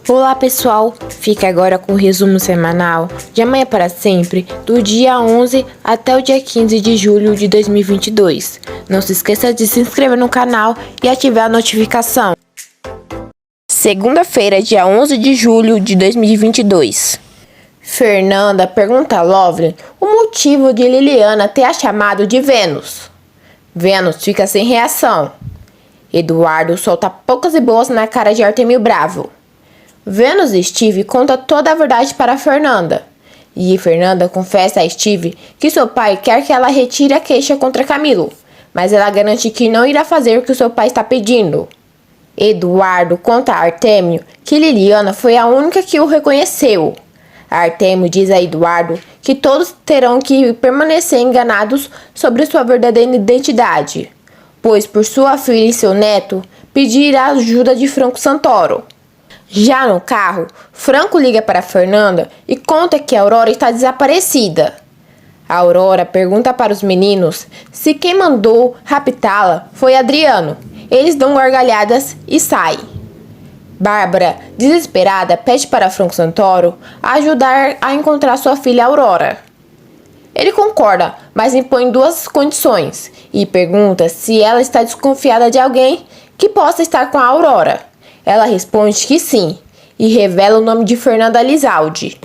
Olá pessoal, fica agora com o resumo semanal de Amanhã para Sempre, do dia 11 até o dia 15 de julho de 2022. Não se esqueça de se inscrever no canal e ativar a notificação. Segunda-feira, dia 11 de julho de 2022. Fernanda pergunta a Lovelin o motivo de Liliana ter a chamado de Vênus. Vênus fica sem reação. Eduardo solta poucas e boas na cara de Artemio bravo. Vênus e Steve conta toda a verdade para Fernanda. E Fernanda confessa a Steve que seu pai quer que ela retire a queixa contra Camilo, mas ela garante que não irá fazer o que seu pai está pedindo. Eduardo conta a Artemio que Liliana foi a única que o reconheceu. Artemio diz a Eduardo que todos terão que permanecer enganados sobre sua verdadeira identidade, pois por sua filha e seu neto pedir a ajuda de Franco Santoro. Já no carro, Franco liga para Fernanda e conta que a Aurora está desaparecida. A Aurora pergunta para os meninos se quem mandou raptá-la foi Adriano. Eles dão gargalhadas e saem. Bárbara, desesperada, pede para Franco Santoro ajudar a encontrar sua filha Aurora. Ele concorda, mas impõe duas condições e pergunta se ela está desconfiada de alguém que possa estar com a Aurora. Ela responde que sim, e revela o nome de Fernanda Lizaldi.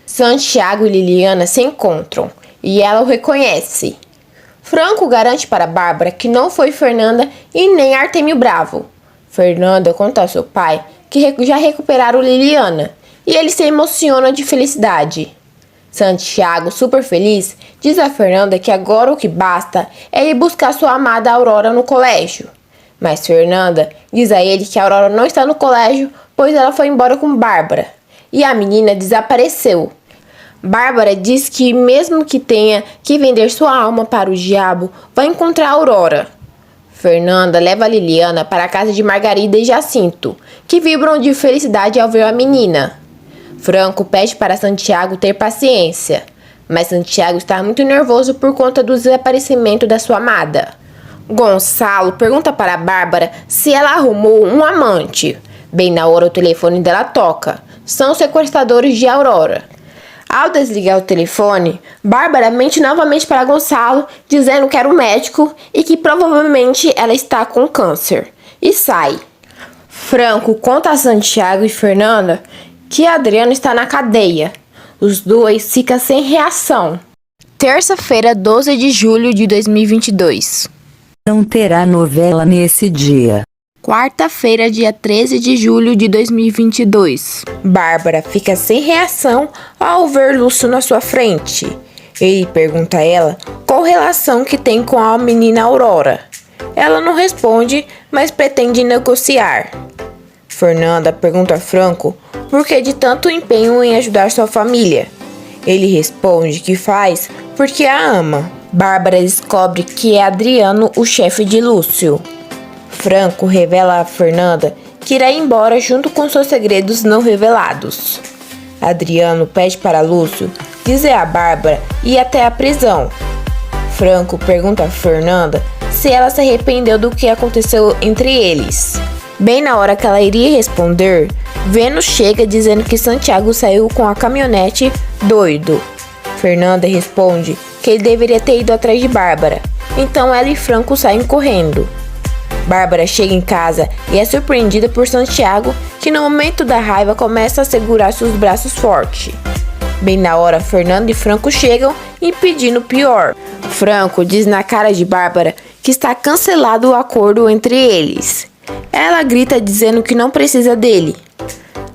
Santiago e Liliana se encontram, e ela o reconhece. Franco garante para Bárbara que não foi Fernanda e nem Artemio bravo. Fernanda conta ao seu pai que já recuperaram Liliana, e ele se emociona de felicidade. Santiago, super feliz, diz a Fernanda que agora o que basta é ir buscar sua amada Aurora no colégio. Mas Fernanda diz a ele que a Aurora não está no colégio, pois ela foi embora com Bárbara. E a menina desapareceu. Bárbara diz que mesmo que tenha que vender sua alma para o diabo, vai encontrar a Aurora. Fernanda leva a Liliana para a casa de Margarida e Jacinto, que vibram de felicidade ao ver a menina. Franco pede para Santiago ter paciência, mas Santiago está muito nervoso por conta do desaparecimento da sua amada. Gonçalo pergunta para Bárbara se ela arrumou um amante. Bem na hora o telefone dela toca. São os sequestradores de Aurora. Ao desligar o telefone, Bárbara mente novamente para Gonçalo, dizendo que era um médico e que provavelmente ela está com câncer. E sai. Franco conta a Santiago e Fernanda que Adriano está na cadeia. Os dois ficam sem reação. Terça-feira, 12 de julho de 2022. Não terá novela nesse dia. Quarta-feira, dia 13 de julho de 2022. Bárbara fica sem reação ao ver Lúcio na sua frente. Ele pergunta a ela qual relação que tem com a menina Aurora. Ela não responde, mas pretende negociar. Fernanda pergunta a Franco por que de tanto empenho em ajudar sua família. Ele responde que faz porque a ama. Bárbara descobre que é Adriano o chefe de Lúcio. Franco revela a Fernanda que irá embora junto com seus segredos não revelados. Adriano pede para Lúcio dizer a Bárbara ir até a prisão. Franco pergunta a Fernanda se ela se arrependeu do que aconteceu entre eles. Bem na hora que ela iria responder, Vênus chega dizendo que Santiago saiu com a caminhonete doido. Fernanda responde que ele deveria ter ido atrás de Bárbara, então ela e Franco saem correndo. Bárbara chega em casa e é surpreendida por Santiago, que no momento da raiva começa a segurar seus braços forte. Bem na hora, Fernanda e Franco chegam impedindo o pior. Franco diz na cara de Bárbara que está cancelado o acordo entre eles. Ela grita dizendo que não precisa dele.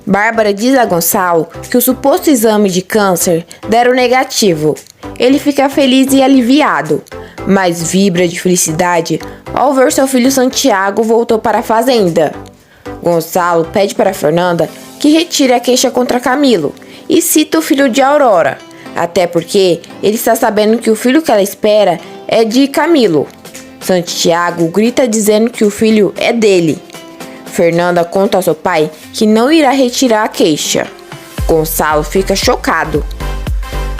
Bárbara diz a Gonçalo que o suposto exame de câncer deram negativo. Ele fica feliz e aliviado, mas vibra de felicidade ao ver seu filho Santiago voltou para a fazenda. Gonçalo pede para Fernanda que retire a queixa contra Camilo e cita o filho de Aurora, até porque ele está sabendo que o filho que ela espera é de Camilo. Santiago grita dizendo que o filho é dele. Fernanda conta ao seu pai que não irá retirar a queixa. Gonçalo fica chocado.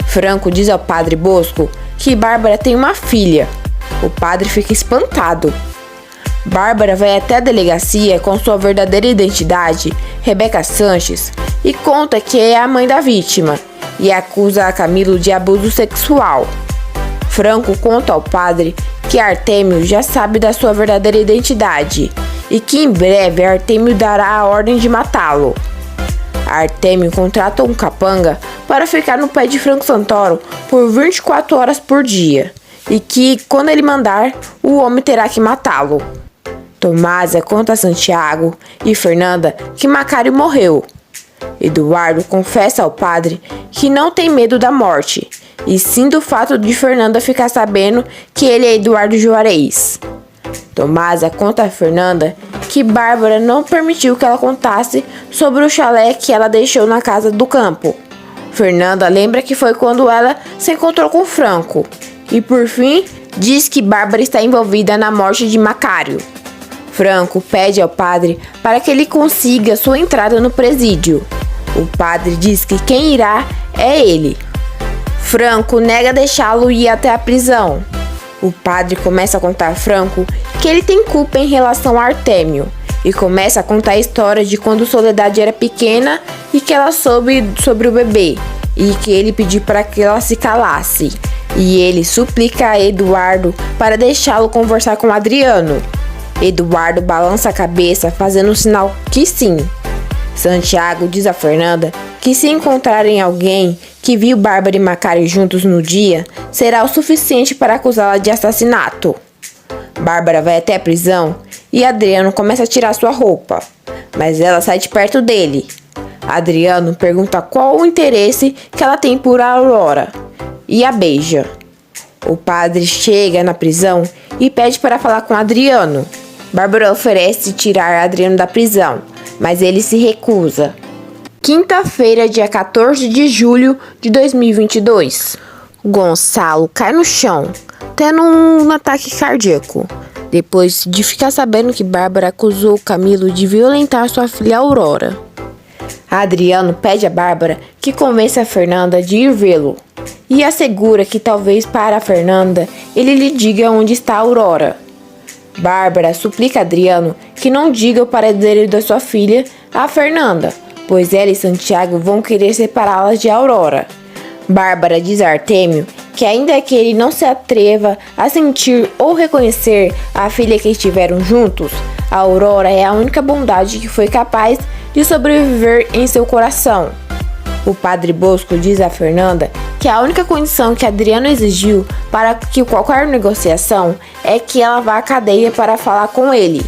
Franco diz ao padre Bosco que Bárbara tem uma filha. O padre fica espantado. Bárbara vai até a delegacia com sua verdadeira identidade, Rebeca Sanches, e conta que é a mãe da vítima e acusa a Camilo de abuso sexual. Franco conta ao padre que Artêmio já sabe da sua verdadeira identidade e que em breve Artêmio dará a ordem de matá-lo. Artêmio contrata um capanga para ficar no pé de Franco Santoro por 24 horas por dia e que, quando ele mandar, o homem terá que matá-lo. Tomásia conta a Santiago e Fernanda que Macário morreu. Eduardo confessa ao padre que não tem medo da morte, e sim do fato de Fernanda ficar sabendo que ele é Eduardo Juarez. Tomásia conta a Fernanda que Bárbara não permitiu que ela contasse sobre o chalé que ela deixou na casa do campo. Fernanda lembra que foi quando ela se encontrou com Franco, e por fim diz que Bárbara está envolvida na morte de Macário. Franco pede ao padre para que ele consiga sua entrada no presídio. O padre diz que quem irá é ele. Franco nega deixá-lo ir até a prisão. O padre começa a contar a Franco que ele tem culpa em relação a Artêmio e começa a contar a história de quando Soledade era pequena e que ela soube sobre o bebê e que ele pediu para que ela se calasse. E ele suplica a Eduardo para deixá-lo conversar com Adriano. Eduardo balança a cabeça, fazendo um sinal que sim. Santiago diz a Fernanda que se encontrarem alguém que viu Bárbara e Macário juntos no dia, será o suficiente para acusá-la de assassinato. Bárbara vai até a prisão e Adriano começa a tirar sua roupa, mas ela sai de perto dele. Adriano pergunta qual o interesse que ela tem por Aurora e a beija. O padre chega na prisão e pede para falar com Adriano. Bárbara oferece tirar Adriano da prisão, mas ele se recusa. Quinta-feira, dia 14 de julho de 2022. Gonçalo cai no chão, tendo um ataque cardíaco, depois de ficar sabendo que Bárbara acusou Camilo de violentar sua filha Aurora. Adriano pede a Bárbara que convença a Fernanda de ir vê-lo e assegura que talvez para a Fernanda ele lhe diga onde está a Aurora. Bárbara suplica a Adriano que não diga o paradeiro da sua filha a Fernanda, pois ela e Santiago vão querer separá-las de Aurora. Bárbara diz a Artêmio que ainda que ele não se atreva a sentir ou reconhecer a filha que estiveram juntos, a Aurora é a única bondade que foi capaz de sobreviver em seu coração. O padre Bosco diz a Fernanda que a única condição que Adriano exigiu para que qualquer negociação é que ela vá à cadeia para falar com ele.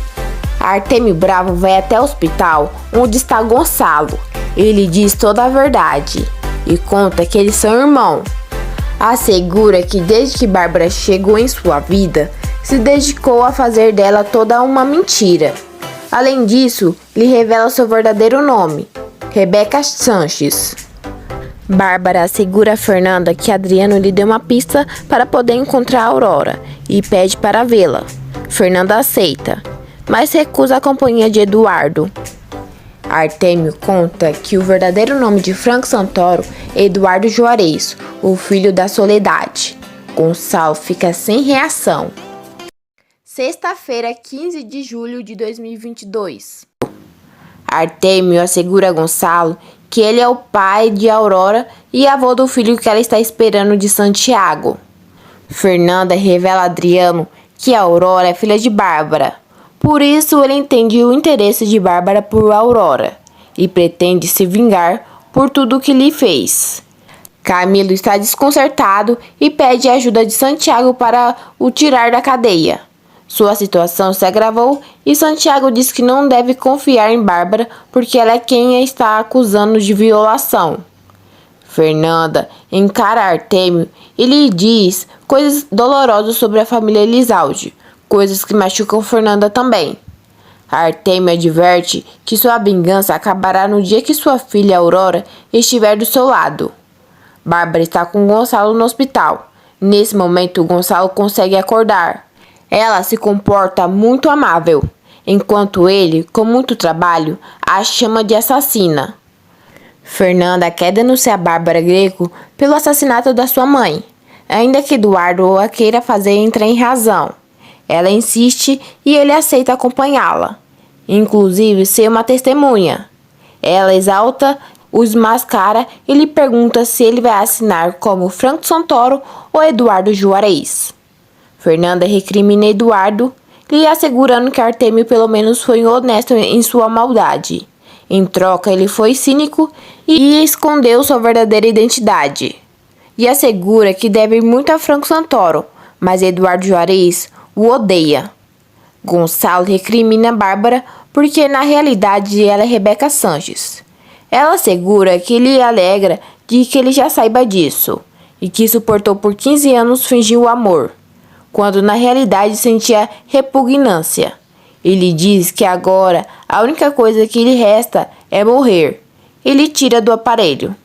Artêmio Bravo vai até o hospital onde está Gonçalo. Ele diz toda a verdade e conta que eles são irmãos. Assegura que desde que Bárbara chegou em sua vida, se dedicou a fazer dela toda uma mentira. Além disso, lhe revela seu verdadeiro nome, Rebeca Sanches. Bárbara assegura a Fernanda que Adriano lhe deu uma pista para poder encontrar a Aurora e pede para vê-la. Fernanda aceita, mas recusa a companhia de Eduardo. Artêmio conta que o verdadeiro nome de Franco Santoro é Eduardo Juarez, o filho da Soledade. Gonçalo fica sem reação. Sexta-feira, 15 de julho de 2022. Artêmio assegura a Gonçalo que ele é o pai de Aurora e avô do filho que ela está esperando de Santiago. Fernanda revela a Adriano que a Aurora é filha de Bárbara. Por isso ele entende o interesse de Bárbara por Aurora e pretende se vingar por tudo que lhe fez. Camilo está desconcertado e pede a ajuda de Santiago para o tirar da cadeia. Sua situação se agravou e Santiago diz que não deve confiar em Bárbara porque ela é quem a está acusando de violação. Fernanda encara Artêmio e lhe diz coisas dolorosas sobre a família Elizalde, coisas que machucam Fernanda também. Artêmio adverte que sua vingança acabará no dia que sua filha Aurora estiver do seu lado. Bárbara está com Gonçalo no hospital. Nesse momento, Gonçalo consegue acordar. Ela se comporta muito amável, enquanto ele, com muito trabalho, a chama de assassina. Fernanda quer denunciar Bárbara Greco pelo assassinato da sua mãe, ainda que Eduardo a queira fazer entrar em razão. Ela insiste e ele aceita acompanhá-la, inclusive ser uma testemunha. Ela exalta, o mascara e lhe pergunta se ele vai assinar como Franco Santoro ou Eduardo Juarez. Fernanda recrimina Eduardo, lhe assegurando que Artemio pelo menos foi honesto em sua maldade. Em troca, ele foi cínico e escondeu sua verdadeira identidade. E assegura que deve muito a Franco Santoro, mas Eduardo Juarez o odeia. Gonçalo recrimina Bárbara porque na realidade ela é Rebeca Sanches. Ela assegura que ele alegra de que ele já saiba disso e que suportou por 15 anos fingir o amor, quando na realidade sentia repugnância. Ele diz que agora a única coisa que lhe resta é morrer. Ele tira do aparelho.